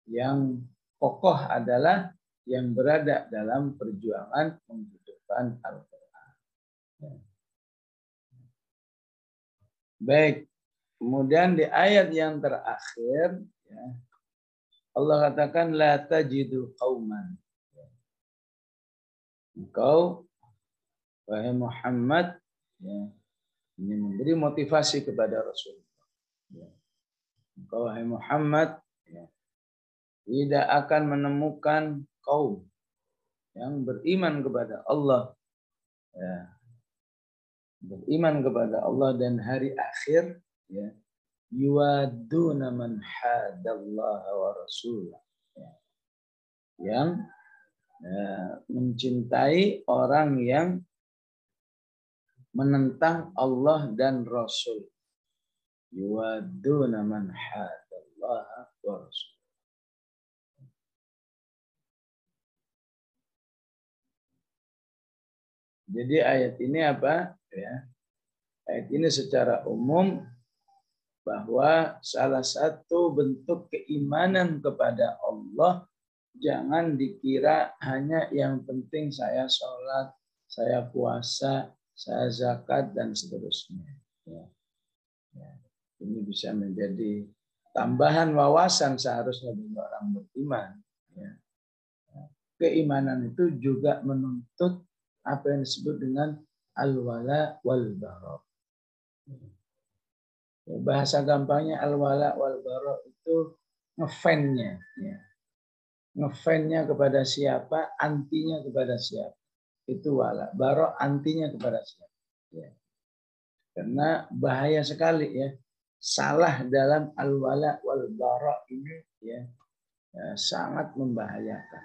A: yang kokoh adalah yang berada dalam perjuangan menghidupkan Al-Quran. Baik, kemudian di ayat yang terakhir, ya, Allah katakan la tajidu qauman. Engkau wahai Muhammad, ya, ini memberi motivasi kepada Rasulullah. Ya. Engkau wahai Muhammad, ya, tidak akan menemukan kaum yang beriman kepada Allah, ya, beriman kepada Allah dan hari akhir, ya, yuwaduna man hadallaha wa rasulah, ya, yang mencintai orang yang menentang Allah dan Rasul. Yuwaduna man hadallaha wa rasul. Jadi ayat ini apa? Ya. Ayat ini secara umum bahwa salah satu bentuk keimanan kepada Allah jangan dikira hanya yang penting saya sholat, saya puasa, saya zakat dan seterusnya. Ya. Ya. Ini bisa menjadi tambahan wawasan seharusnya bagi orang beriman. Ya. keimanan itu juga menuntut apa yang disebut dengan al-wala wal bara. Bahasa gampangnya al-wala wal bara itu ngefan-nya, ya. Ngefan-nya kepada siapa, antinya kepada siapa. Itu wala. Bara antinya kepada siapa. Ya. Karena bahaya sekali ya. Salah dalam al-wala wal bara ini ya, sangat membahayakan.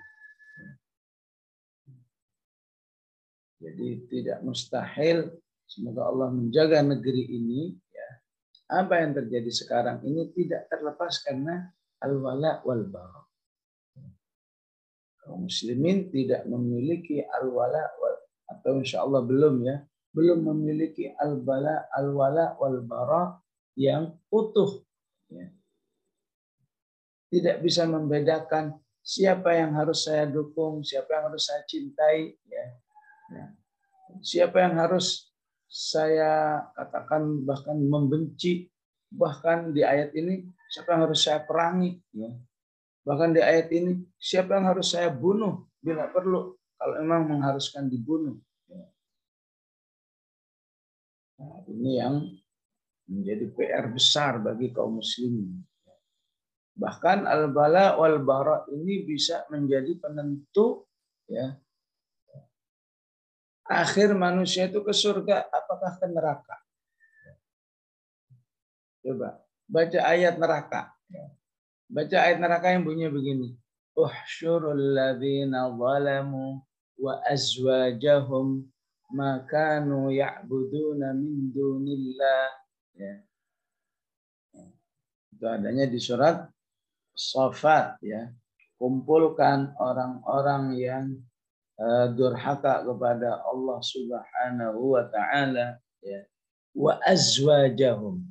A: Jadi tidak mustahil, semoga Allah menjaga negeri ini ya. Apa yang terjadi sekarang ini tidak terlepas karena al-wala wal bara. Kaum muslimin tidak memiliki al-wala atau insya Allah belum ya, belum memiliki al-wala wal bara yang utuh. Ya. Tidak bisa membedakan siapa yang harus saya dukung, siapa yang harus saya cintai, ya. Ya. Siapa yang harus saya katakan bahkan membenci, bahkan di ayat ini siapa yang harus saya perangi, ya. Bahkan di ayat ini, siapa yang harus saya bunuh bila perlu, kalau memang mengharuskan dibunuh. Nah, ini yang menjadi PR besar bagi kaum muslimin. Bahkan al-bala wal bara ini bisa menjadi penentu ya, akhir manusia itu ke surga apakah ke neraka. Coba baca ayat neraka. Baca ayat neraka yang bunyinya begini. Uhsyurul ladzina zalamu wa azwajahum ma kanu ya'buduna min dunillah. Ya. Itu adanya di surat Shafat ya. Kumpulkan orang-orang yang durhaka kepada Allah Subhanahu wa taala ya. Wa azwajahum.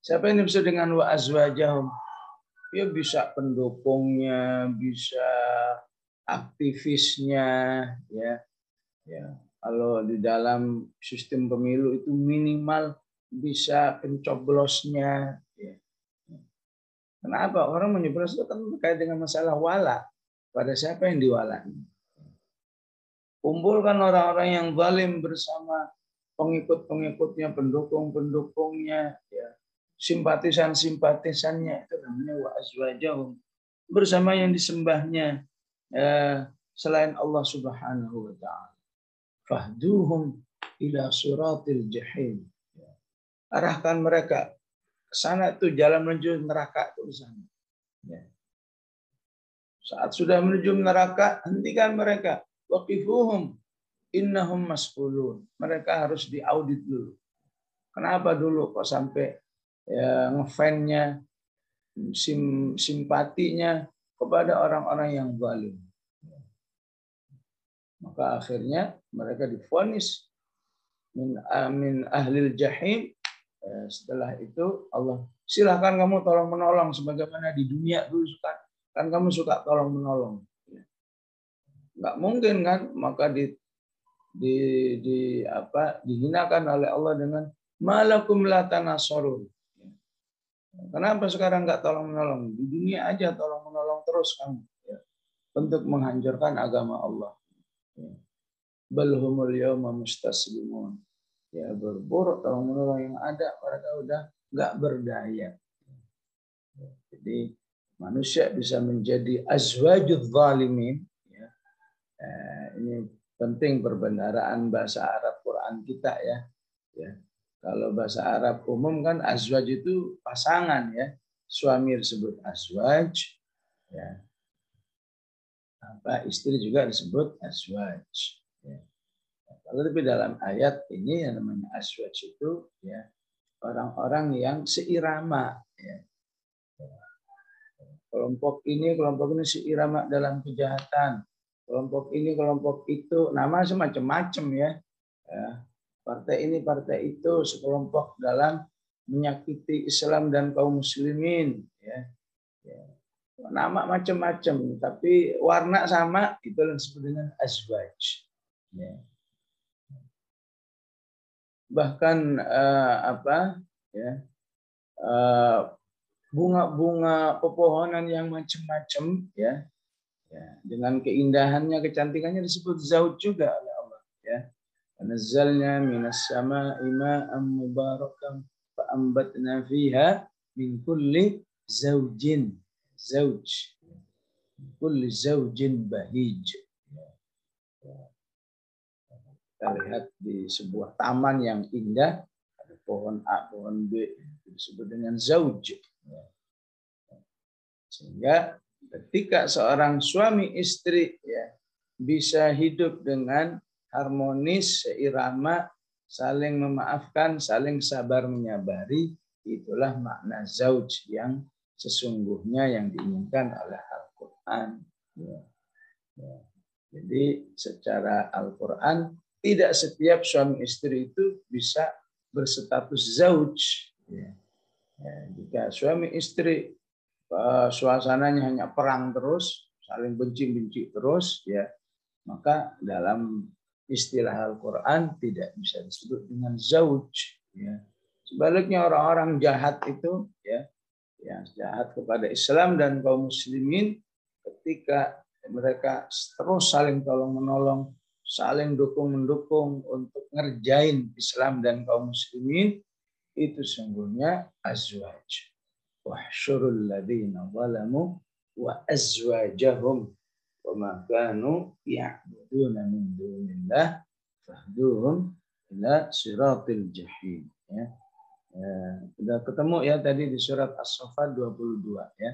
A: Siapa yang dimaksud dengan wa azwajahum? Ya bisa pendukungnya, bisa aktivisnya, ya. Ya, kalau di dalam sistem pemilu itu minimal bisa pencoblosnya. Ya. Kenapa orang menyebut itu kan terkait dengan masalah wala. Pada siapa yang diwalai? Kumpulkan orang-orang yang zalim bersama pengikut-pengikutnya, pendukung-pendukungnya, ya. Simpatisan-simpatisannya, itu namanya wa azwajahum, bersama yang disembahnya selain Allah Subhanahu wa taala. Fahduhum ila siratil jahim. Arahkan mereka ke sana, itu jalan menuju neraka itu di sana. Ya. Saat sudah menuju neraka, hentikan mereka. Waqifuhum innahum mas'ulun. Mereka harus diaudit dulu. Kenapa dulu kok sampai ya, ngefannya, simpatinya kepada orang-orang yang zalim. Maka akhirnya mereka divonis min ahlil jahim. Setelah itu Allah silahkan kamu tolong menolong sebagaimana di dunia dulu kan kamu suka tolong menolong. Nggak mungkin kan, maka dihinakan oleh Allah dengan malakum la tanasarun. Kenapa sekarang nggak tolong menolong? Di dunia aja tolong menolong terus kamu ya, untuk menghancurkan agama Allah. Bal humul yawma mustaslimun. Ya, berburuk tolong menolong yang ada, mereka udah nggak berdaya. Jadi manusia bisa menjadi azwajudz zalimin. Ya. Ini penting perbendaharaan bahasa Arab Quran kita ya. Ya. Kalau bahasa Arab umum kan azwaj itu pasangan ya. Suami disebut azwaj. Ya. Istri juga disebut azwaj. Ya. Kalau tapi dalam ayat ini yang namanya azwaj itu ya orang-orang yang seirama. Ya. Kelompok ini seirama dalam kejahatan. Kelompok ini, kelompok itu, nama semacam-macam ya. Ya. Partai ini, partai itu, sekelompok dalam menyakiti Islam dan kaum muslimin. Ya. Ya. Nama macam-macam, tapi warna sama, itu yang disebut dengan azwaj. Ya. Bahkan bunga-bunga pepohonan yang macam-macam, ya. Ya, dengan keindahannya, kecantikannya disebut zauj juga oleh Allah. Ya. Nazzalna minas sama'i ma'an mubarakan fa'ambatna fiha min kulli zaujin. Zauj. Kulli zaujin bahij. Kita lihat di sebuah taman yang indah, ada pohon A, pohon B, disebut dengan zauj. Sehingga ketika seorang suami istri ya bisa hidup dengan harmonis, seirama, saling memaafkan, saling sabar menyabari, itulah makna zauj yang sesungguhnya yang diinginkan oleh Al-Quran. Ya. Ya. Jadi secara Al-Quran tidak setiap suami istri itu bisa berstatus zauj. Ya. Ya, jika suami istri suasananya hanya perang terus, saling benci-benci terus, ya maka dalam istilah Al-Quran tidak bisa disebut dengan zauj. Ya. Sebaliknya orang-orang jahat itu, ya, yang jahat kepada Islam dan kaum muslimin, ketika mereka terus saling tolong-menolong, saling dukung-mendukung untuk ngerjain Islam dan kaum muslimin, itu sungguhnya azwaj. Wahsyurul ladzina zalamu wa azwajahum wa ma kanu ya'buduna min dunillah fahduhum ila siratil jahim. Ya. Sudah ketemu ya tadi di surat As-Saffat 22 ya.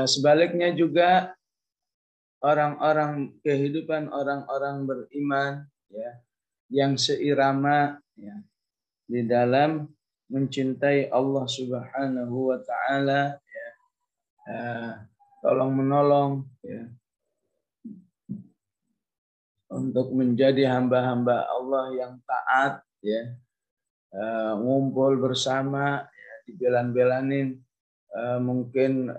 A: Sebaliknya juga orang-orang kehidupan orang-orang beriman ya yang seirama ya di dalam mencintai Allah Subhanahu wa taala ya, tolong menolong ya untuk menjadi hamba-hamba Allah yang taat ya, ngumpul bersama ya, dibelan-belanin, mungkin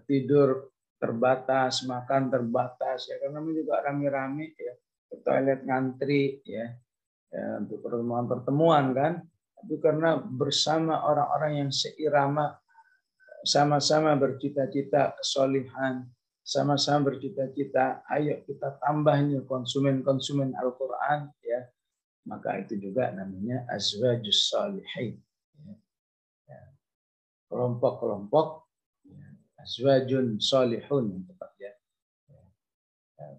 A: tidur terbatas, makan terbatas ya, karena juga rame-rame ya, ke toilet ngantri ya, untuk pertemuan-pertemuan kan, itu karena bersama orang-orang yang seirama, sama-sama bercita-cita kesolihan, sama-sama bercita-cita ayo kita tambahnya konsumen Al-Quran ya, maka itu juga namanya azwajus shalihin ya. Kelompok-kelompok azwajun sholihun yang tepat ya.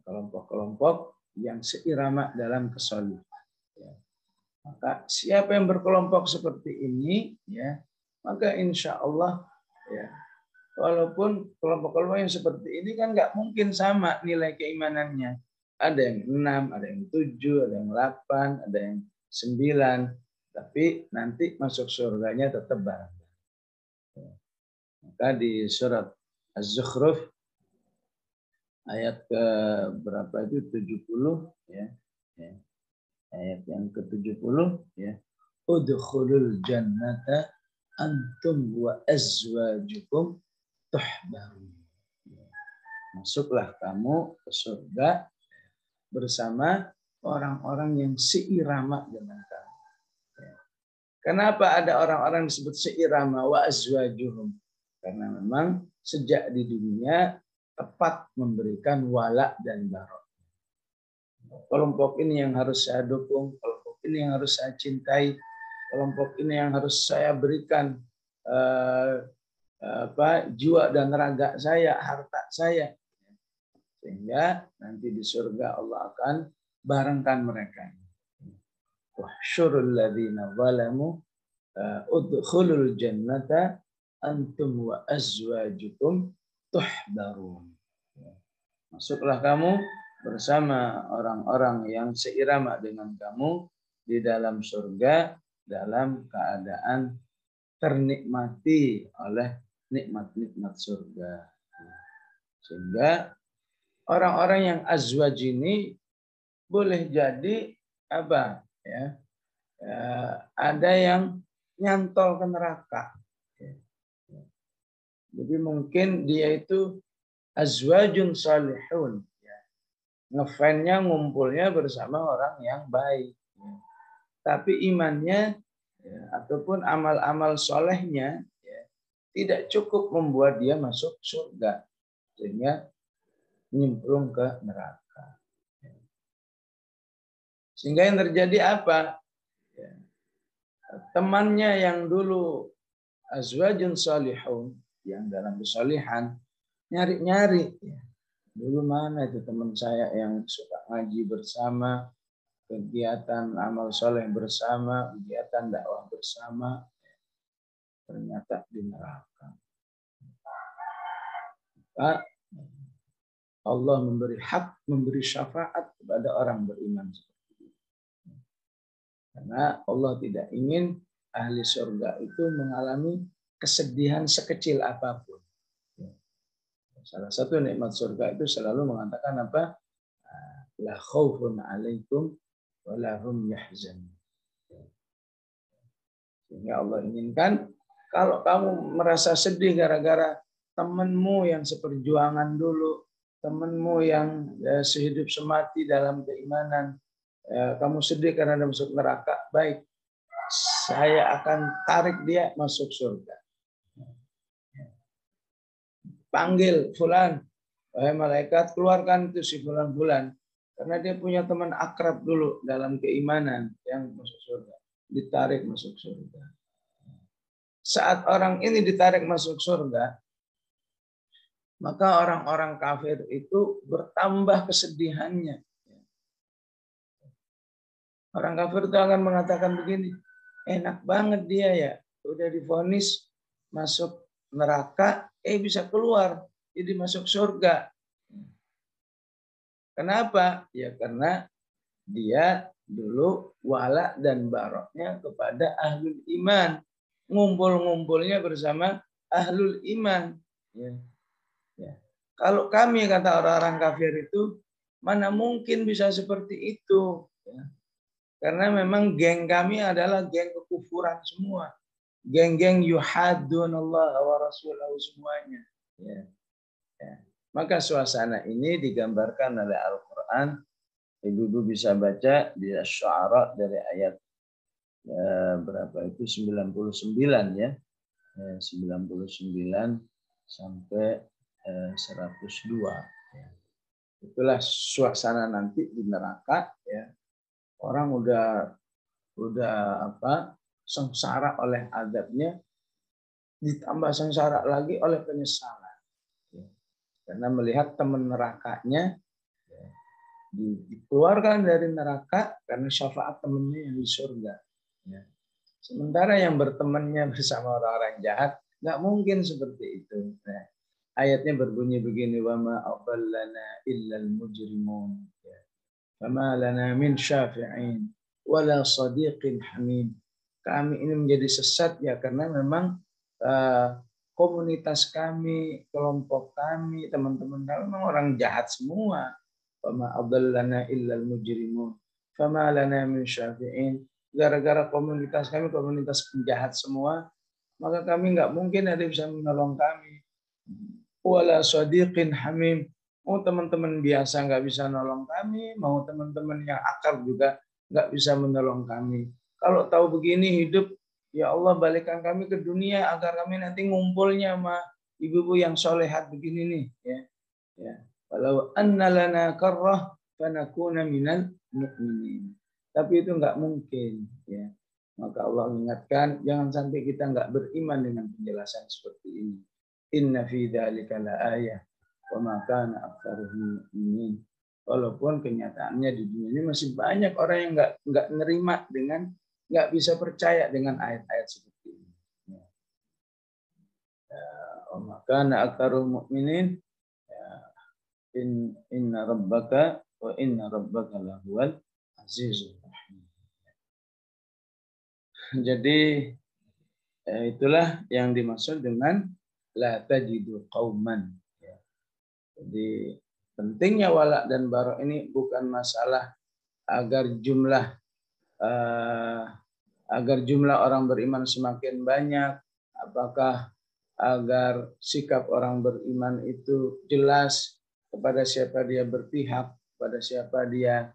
A: Kelompok-kelompok yang seirama dalam kesolihan. Ya. Maka siapa yang berkelompok seperti ini, ya, maka insya Allah, ya, walaupun kelompok-kelompok yang seperti ini kan nggak mungkin sama nilai keimanannya. Ada yang 6, ada yang 7, ada yang 8, ada yang 9, tapi nanti masuk surganya tetap bareng. Maka di surat Az-Zukhruf ayat ke berapa itu 70 ya. Ayat yang ke-70 ya. Udkhulul jannata antum wa azwajukum tuhbarun. Masuklah kamu ke surga bersama orang-orang yang seirama dengan kamu. Kenapa ada orang-orang disebut seirama wa azwajuhum? Karena memang sejak di dunia tepat memberikan wala dan barok. Kelompok ini yang harus saya dukung, kelompok ini yang harus saya cintai, kelompok ini yang harus saya berikan jiwa dan raga saya, harta saya. Sehingga nanti di surga Allah akan barengkan mereka. Wahsyurul ladzina zalamu udkhulul jannata antum wa azwajukum tuhbarun. Masuklah kamu bersama orang-orang yang seirama dengan kamu di dalam surga dalam keadaan ternikmati oleh nikmat-nikmat surga. Sehingga orang-orang yang azwaj ini boleh jadi apa ya? Ada yang nyantol ke neraka. Jadi mungkin dia itu azwajun salihun. Ngefannya ngumpulnya bersama orang yang baik. Tapi imannya ataupun amal-amal solehnya tidak cukup membuat dia masuk surga, sehingga nyemplung ke neraka. Sehingga yang terjadi apa? Temannya yang dulu azwajun salihun, yang dalam kesalihan, nyari-nyari. Dulu mana itu teman saya yang suka ngaji bersama, kegiatan amal soleh bersama, kegiatan dakwah bersama, ternyata di neraka. Maka Allah memberi hak, memberi syafaat kepada orang beriman. Karena Allah tidak ingin ahli surga itu mengalami kesedihan sekecil apapun. Salah satu nikmat surga itu selalu mengatakan apa? La khaufun alaikum wa la hum yahzanun. Sehingga Allah inginkan kalau kamu merasa sedih gara-gara temanmu yang seperjuangan dulu, temanmu yang sehidup semati dalam keimanan, kamu sedih karena dia masuk neraka, baik, saya akan tarik dia masuk surga. Panggil fulan, wahai malaikat, keluarkan itu si fulan-fulan, karena dia punya teman akrab dulu dalam keimanan yang masuk surga, ditarik masuk surga. Saat orang ini ditarik masuk surga, maka orang-orang kafir itu bertambah kesedihannya. Orang kafir itu akan mengatakan begini, enak banget dia ya, udah divonis masuk neraka, bisa keluar, jadi masuk surga. Kenapa? Ya karena dia dulu wala dan baroknya kepada ahlul iman, ngumpul-ngumpulnya bersama ahlul iman. Ya. Kalau kami, kata orang-orang kafir itu, mana mungkin bisa seperti itu? Ya. Karena memang geng kami adalah geng kekufuran semua. Geng-geng yuhaddun Allah wa rasulahu semuanya. Ya. Ya. Maka suasana ini digambarkan oleh Al-Quran. Ibu-ibu bisa baca di Asy-Syu'ara dari ayat berapa itu? 99 ya. 99 sampai 102. Ya. Itulah suasana nanti di neraka ya. Orang udah apa? Sengsara oleh azabnya, ditambah sengsara lagi oleh penyesalan. Ya. Karena melihat teman nerakanya ya, dikeluarkan dari neraka karena syafaat temannya yang di surga. Ya. Sementara yang bertemannya bersama orang-orang jahat nggak mungkin seperti itu. Nah, ayatnya berbunyi begini, wa ma adallana illal mujrimun. Ya. Fama lana min syafi'in wala sadiqin hamim. Kami ini menjadi sesat ya karena memang komunitas kami, kelompok kami, teman-teman kami memang orang jahat semua. Fama adallana illal mujrimun. Fama lana min syafi'in. Gara-gara komunitas kami komunitas penjahat semua, maka kami nggak mungkin ada yang bisa menolong kami. Wala sadiqin hamim. Mau teman-teman biasa nggak bisa nolong kami, mau teman-teman yang akrab juga nggak bisa menolong kami. Kalau tahu begini hidup, ya Allah balikkan kami ke dunia agar kami nanti ngumpulnya sama ibu-ibu yang solehat begini nih. Ya. Walau anna lana karrah fanakuna minal mu'minin. Tapi itu nggak mungkin. Ya. Maka Allah ingatkan, jangan sampai kita nggak beriman dengan penjelasan seperti ini. Inna fi dzalika laayah wa ma kana aktsaruhum mu'minin. Walaupun kenyataannya di dunia ini masih banyak orang yang nggak nerima dengan, nggak bisa percaya dengan ayat-ayat seperti ini. Wa ma kana aktsaruhum mu'minin. Inna rabbaka wa inna rabbaka lahuwal azizul rahim. Jadi itulah yang dimaksud dengan la tajidu qauman. Jadi pentingnya wala dan bara ini bukan masalah agar jumlah orang beriman semakin banyak, apakah agar sikap orang beriman itu jelas kepada siapa dia berpihak, kepada siapa dia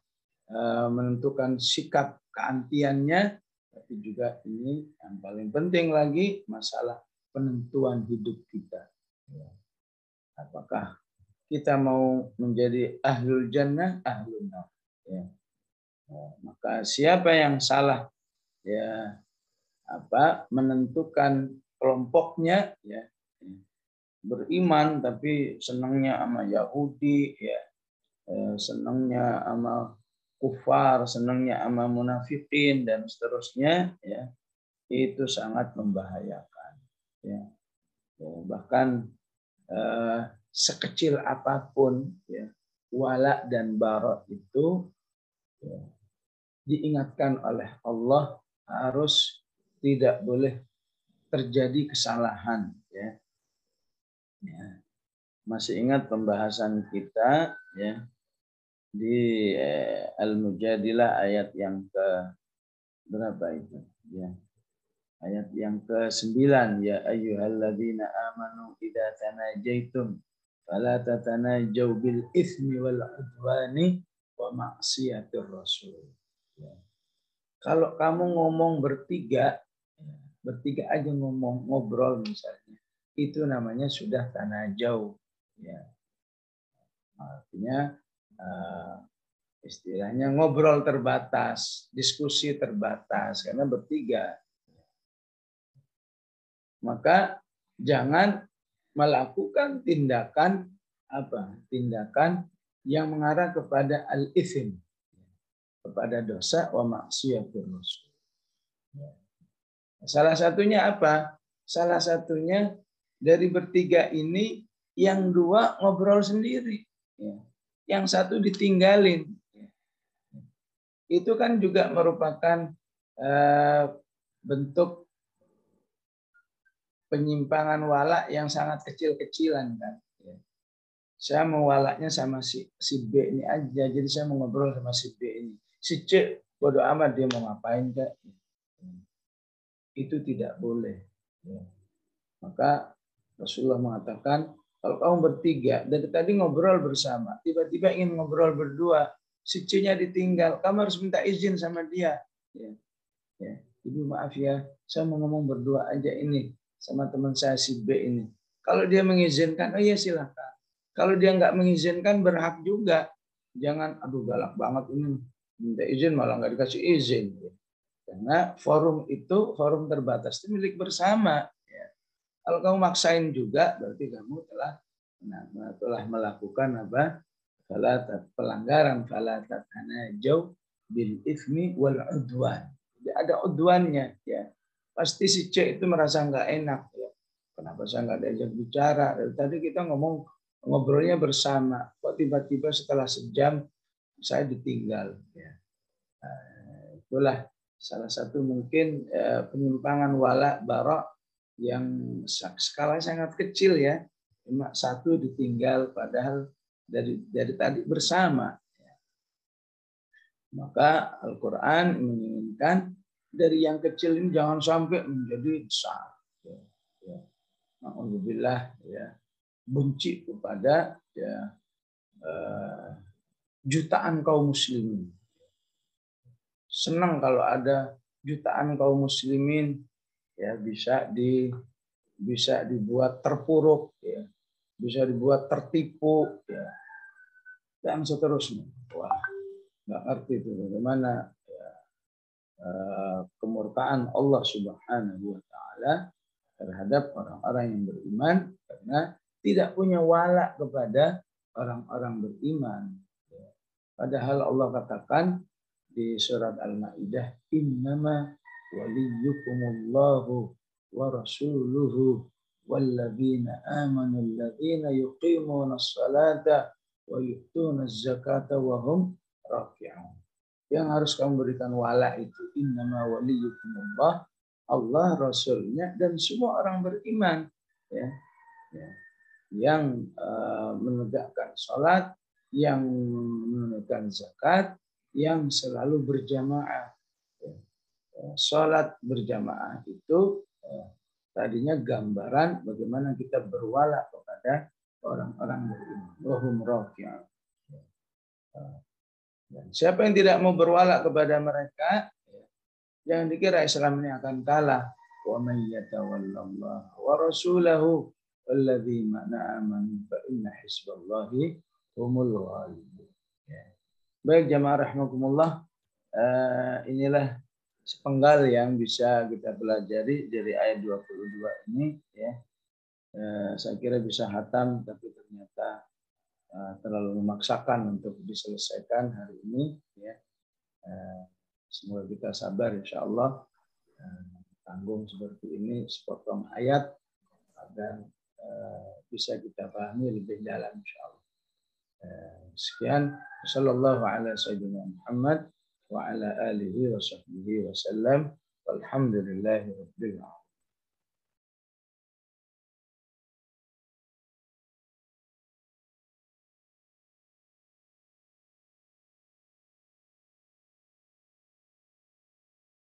A: menentukan sikap keantiannya, tapi juga ini yang paling penting lagi masalah penentuan hidup kita. Apakah kita mau menjadi ahlul jannah, ahlul nar. Ya. Maka siapa yang salah ya menentukan kelompoknya ya, beriman tapi senangnya sama Yahudi ya, senangnya sama kufar, senangnya sama munafikin dan seterusnya ya, itu sangat membahayakan ya. Bahkan sekecil apapun ya, wala dan bara itu ya, diingatkan oleh Allah harus tidak boleh terjadi kesalahan ya. Masih ingat pembahasan kita ya di Al-Mujadilah ayat yang ke berapa itu ya, ayat yang ke-9, ya ayyuhalladzina amanu idza tanajaitum fala tatanajaw bil itsmi wal udwani wa ma'siyatir rasul. Ya. Kalau kamu ngomong bertiga aja ngobrol misalnya, itu namanya sudah tanajau ya. Artinya istilahnya ngobrol terbatas, diskusi terbatas karena bertiga. Maka jangan melakukan tindakan yang mengarah kepada al-ithm, kepada dosa wa maksiatur rasul. Salah satunya apa? Salah satunya dari bertiga ini yang dua ngobrol sendiri, yang satu ditinggalin. Itu kan juga merupakan bentuk penyimpangan wala yang sangat kecil-kecilan kan. Saya mau walaknya sama si B ini aja, jadi saya mau ngobrol sama si B ini. Si C bodoh amat dia mau ngapain kak? Itu tidak boleh. Maka Rasulullah mengatakan kalau kamu bertiga dari tadi ngobrol bersama, tiba-tiba ingin ngobrol berdua, si C-nya ditinggal, kamu harus minta izin sama dia. Ibu maaf ya, saya mau ngomong berdua aja ini sama teman saya si B ini. Kalau dia mengizinkan, oh iya silakan. Kalau dia nggak mengizinkan, berhak juga. Jangan, aduh galak banget ini, minta izin malah nggak dikasih izin. Karena forum itu, forum terbatas itu milik bersama. Kalau kamu maksain juga, berarti kamu telah melakukan pelanggaran. Fala tatanajau bil itsmi wal udwan. Ada udwannya ya. Pasti si C itu merasa nggak enak ya. Kenapa saya nggak diajak bicara? Dari tadi kita ngobrolnya bersama. Kok tiba-tiba setelah sejam saya ditinggal ya. Itulah salah satu mungkin penyimpangan wala bara yang skala sangat kecil ya. Cuma satu ditinggal padahal dari tadi bersama. Maka Al-Quran menginginkan dari yang kecil ini jangan sampai menjadi besar. Alhamdulillah ya, benci kepada jutaan kaum muslimin. Senang kalau ada jutaan kaum muslimin ya bisa dibuat terpuruk ya, bisa dibuat tertipu ya, dan seterusnya. Wah, nggak ngerti itu bagaimana kemurkaan Allah Subhanahu wa taala terhadap orang-orang yang beriman karena tidak punya wala kepada orang-orang beriman. Padahal Allah katakan di surat Al-Maidah, innama waliyukumullahu wa rasuluhu walladzina amanu alladzina yuqimunas salata wa yu'tunaz zakata wa hum raki'un. Yang harus kamu berikan wala itu innama waliyukumullah, Allah, Rasulnya, dan semua orang beriman ya. Yang menegakkan sholat, yang menunaikan zakat, yang selalu berjamaah. Sholat berjamaah itu tadinya gambaran bagaimana kita berwala kepada orang-orang beriman. Wahum raki'un. Dan siapa yang tidak mau berwala kepada mereka, jangan dikira Islam ini akan kalah. wa man yatawallallaha wa rasulahu walladzina amanu fa inna hizballahi humul ghalibun. Ya. Baik jamaah rahimakumullah, inilah sepenggal yang bisa kita pelajari dari ayat 22 ini ya. Saya kira bisa hatam tapi ternyata terlalu memaksakan untuk diselesaikan hari ini ya. Semoga kita sabar insyaallah, tanggung seperti ini sepotong ayat agar bisa kita pahami lebih dalam insyaallah. Sekian, sallallahu ala sayyidina Muhammad wa ala alihi wa sahbihi wa sallam, walhamdulillahi rabbil alamin.